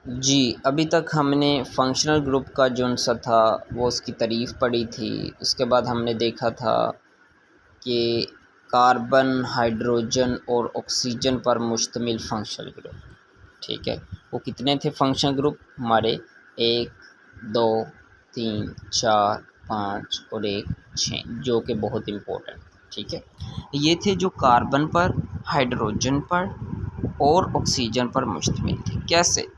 जी, अभी तक हमने फंक्शनल ग्रुप का जो-सा था वो उसकी तारीफ़ पढ़ी थी। उसके बाद हमने देखा था कि कार्बन, हाइड्रोजन और ऑक्सीजन पर मुश्तमिल फंक्शनल ग्रुप, ठीक है। वो कितने थे फंक्शनल ग्रुप हमारे? 1, 2, 3, 4, 5 और 1, 6, जो कि बहुत इम्पोर्टेंट, ठीक है। ये थे जो कार्बन पर, हाइड्रोजन पर और ऑक्सीजन पर मुश्तमिल थे। कैसे?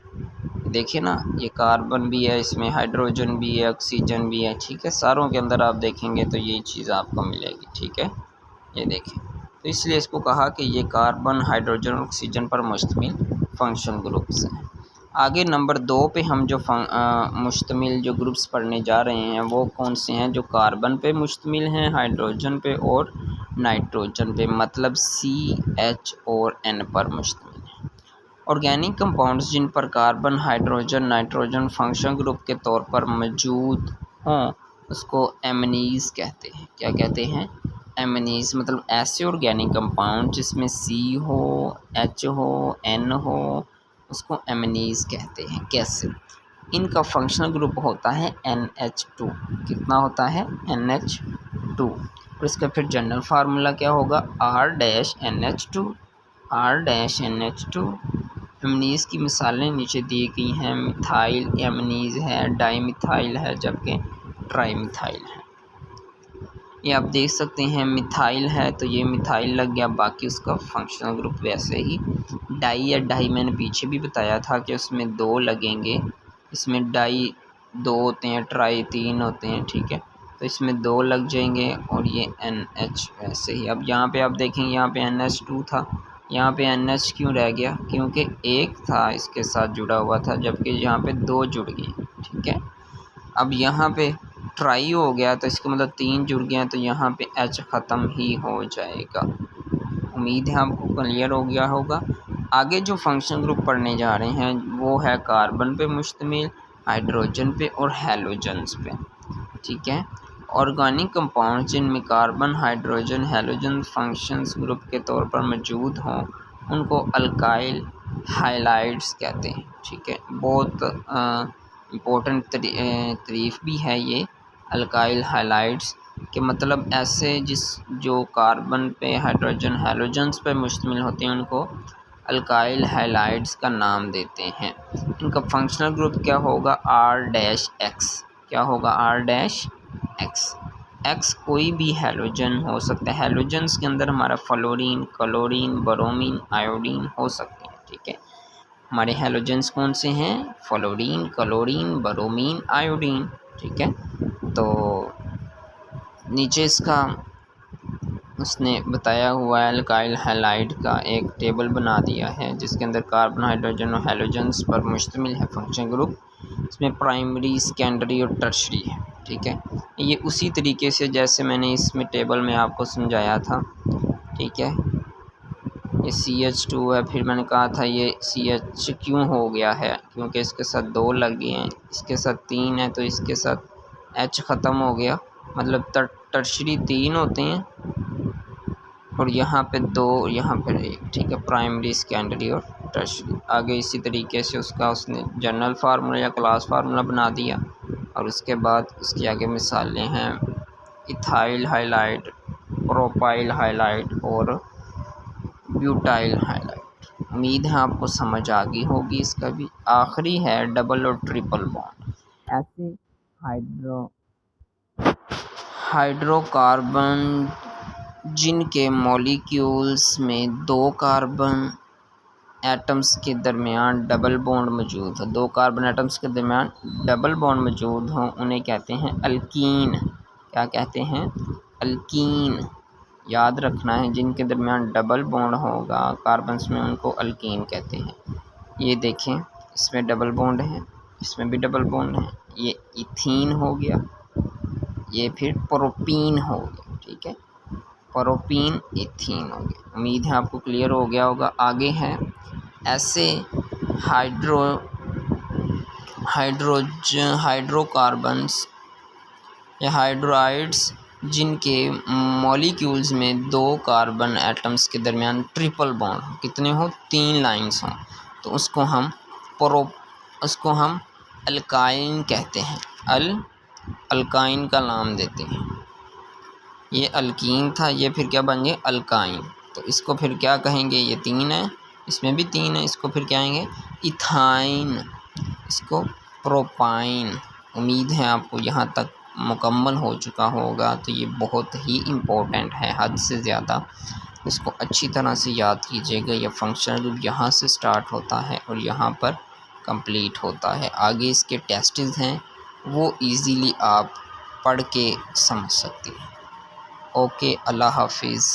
देखिए ना, ये कार्बन भी है, इसमें हाइड्रोजन भी है, ऑक्सीजन भी है, ठीक है। सारों के अंदर आप देखेंगे तो ये चीज़ आपको मिलेगी, ठीक है। ये देखें, तो इसलिए इसको कहा कि ये कार्बन, हाइड्रोजन और ऑक्सीजन पर मुश्तमिल फंक्शन ग्रुप्स हैं। आगे नंबर 2 पे हम जो मुश्तमिल जो ग्रुप्स पढ़ने जा रहे हैं वो कौन से हैं? जो कार्बन पे मुश्तमिल हैं, हाइड्रोजन पे और नाइट्रोजन पे, मतलब CH और N पर मुश्तमिल हैं। ऑर्गेनिक कंपाउंड्स जिन पर carbon, hydrogen, nitrogen function group के तौर पर मौजूद हों उसको एमनीज़ कहते हैं। क्या कहते हैं? एमनीज़। मतलब ऐसे ऑर्गेनिक कंपाउंड जिसमें C हो, H हो, N हो, उसको एमनीज़ कहते हैं। कैसे? इनका फंक्शनल ग्रुप होता है NH2। कितना होता है? NH2। और इसका फिर जनरल फार्मूला क्या होगा? R-NH2। R-NH2। एमनीज़ की मिसालें नीचे दी गई हैं। मिथाइल एमनीज़ है, डाईमिथाइल है, जबकि ट्राईमिथाइल है। ये आप देख सकते हैं, मिथाइल है तो ये मिथाइल लग गया, बाकी उसका फंक्शनल ग्रुप वैसे ही। डाई या डाई मैंने पीछे भी बताया था कि उसमें 2 लगेंगे, इसमें डाई 2 होते हैं, ट्राई 3 होते हैं, ठीक है। तो इसमें 2 लग जाएंगे और ये NH वैसे ही। अब यहाँ पे आप देखेंगे, यहाँ पे NH2 था, यहाँ पे NH क्यों रह गया? क्योंकि एक था इसके साथ जुड़ा हुआ था, जबकि यहाँ पे 2 जुड़ गए, ठीक है। अब यहाँ पे ट्राई हो गया तो इसका मतलब 3 जुड़ गया, तो यहाँ पे H ख़त्म ही हो जाएगा। उम्मीद है आपको क्लियर हो गया होगा। आगे जो फंक्शन ग्रुप पढ़ने जा रहे हैं वो है कार्बन पे मुश्तमिल, हाइड्रोजन पे और हैलोजन्स पे, ठीक है। ऑर्गेनिक कंपाउंड जिनमें carbon, hydrogen, halogen functions group के तौर पर मौजूद हों उनको अल्काइल हाइलाइड्स कहते हैं, ठीक है। बहुत इम्पोर्टेंट तारीफ़ भी है ये अल्काइल हाइलाइड्स के, मतलब ऐसे जो कार्बन पे, हाइड्रोजन, हैलोजन्स पे मुश्तमिल होते हैं उनको अल्काइल हाइलाइड्स का नाम देते हैं। इनका फंक्शनल ग्रुप क्या होगा? R-X। क्या होगा? R-X। X कोई भी हैलोजन हो सकता है। हैलोजन्स के अंदर हमारा फ्लोरीन, क्लोरीन, ब्रोमीन, आयोडीन हो सकते हैं, ठीक है। हमारे हैलोजन्स कौन से हैं? फ्लोरीन, क्लोरीन, ब्रोमीन, आयोडीन, ठीक है। तो नीचे इसका उसने बताया हुआ है अल्काइल हैलाइड का एक टेबल बना दिया है जिसके अंदर कार्बन, हाइड्रोजन और हैलोजन्स पर मुश्तमिल है फंक्शन ग्रुप। इसमें प्राइमरी, सेकेंडरी और टर्शरी है, ठीक है। ये उसी तरीके से जैसे मैंने इसमें टेबल में आपको समझाया था, ठीक है। ये CH2 है, फिर मैंने कहा था ये CH क्यों हो गया है? क्योंकि इसके साथ 2 लग गए हैं, इसके साथ 3 है तो इसके साथ H ख़त्म हो गया, मतलब टर्शरी 3 होते हैं और यहाँ पे 2, यहाँ पे 1, ठीक है। प्राइमरी, सेकेंडरी और टर्शरी। आगे इसी तरीके से उसने जनरल फार्मूला या क्लास फार्मूला बना दिया और उसके बाद उसकी आगे मिसालें हैं इथाइल हाइलाइड, प्रोपाइल हाइलाइड और ब्यूटाइल हाइलाइट। उम्मीद है आपको समझ आ गई होगी। इसका भी आखिरी है डबल और ट्रिपल बॉन्ड। ऐसे हाइड्रोकार्बन जिनके मॉलिक्यूल्स में 2 कार्बन एटम्स के दरमियान डबल बॉन्ड मौजूद हो, 2 कार्बन एटम्स के दरमियान डबल बॉन्ड मौजूद हों उन्हें कहते हैं अल्कीन। क्या कहते हैं? अल्कीन। याद रखना है, जिनके दरमियान डबल बॉन्ड होगा कार्बन्स में उनको अल्कीन कहते हैं। ये देखें, इसमें डबल बॉन्ड है, इसमें भी डबल बॉन्ड है, ये इथीन हो गया, ये फिर प्रोपीन हो गया, ठीक है। प्रोपीन, इथीन हो गया। उम्मीद है आपको क्लियर हो गया होगा। आगे है ऐसे हाइड्रोकार्बन्स या हाइड्राइड्स जिनके मॉलिक्यूल्स में 2 कार्बन एटम्स के दरमियान ट्रिपल बॉन्ड हो। कितने हो? 3 लाइंस हों, तो उसको हम उसको हम अल्काइन कहते हैं। अल्काइन का नाम देते हैं। ये अल्कीन था, ये फिर क्या बन गए अल्काइन। तो इसको फिर क्या कहेंगे, ये 3 है, इसमें भी 3 है, इसको फिर क्या कहेंगे इथाइन, इसको प्रोपाइन। उम्मीद है आपको यहाँ तक मुकम्मल हो चुका होगा। तो ये बहुत ही इम्पोर्टेंट है, हद से ज़्यादा। इसको अच्छी तरह से याद कीजिएगा। ये फंक्शनल ग्रुप यहाँ से स्टार्ट होता है और यहाँ पर कंप्लीट होता है। आगे इसके टेस्ट्स हैं, वो इजीली आप पढ़ के समझ सकते हैं। ओके, अल्लाह हाफिज़।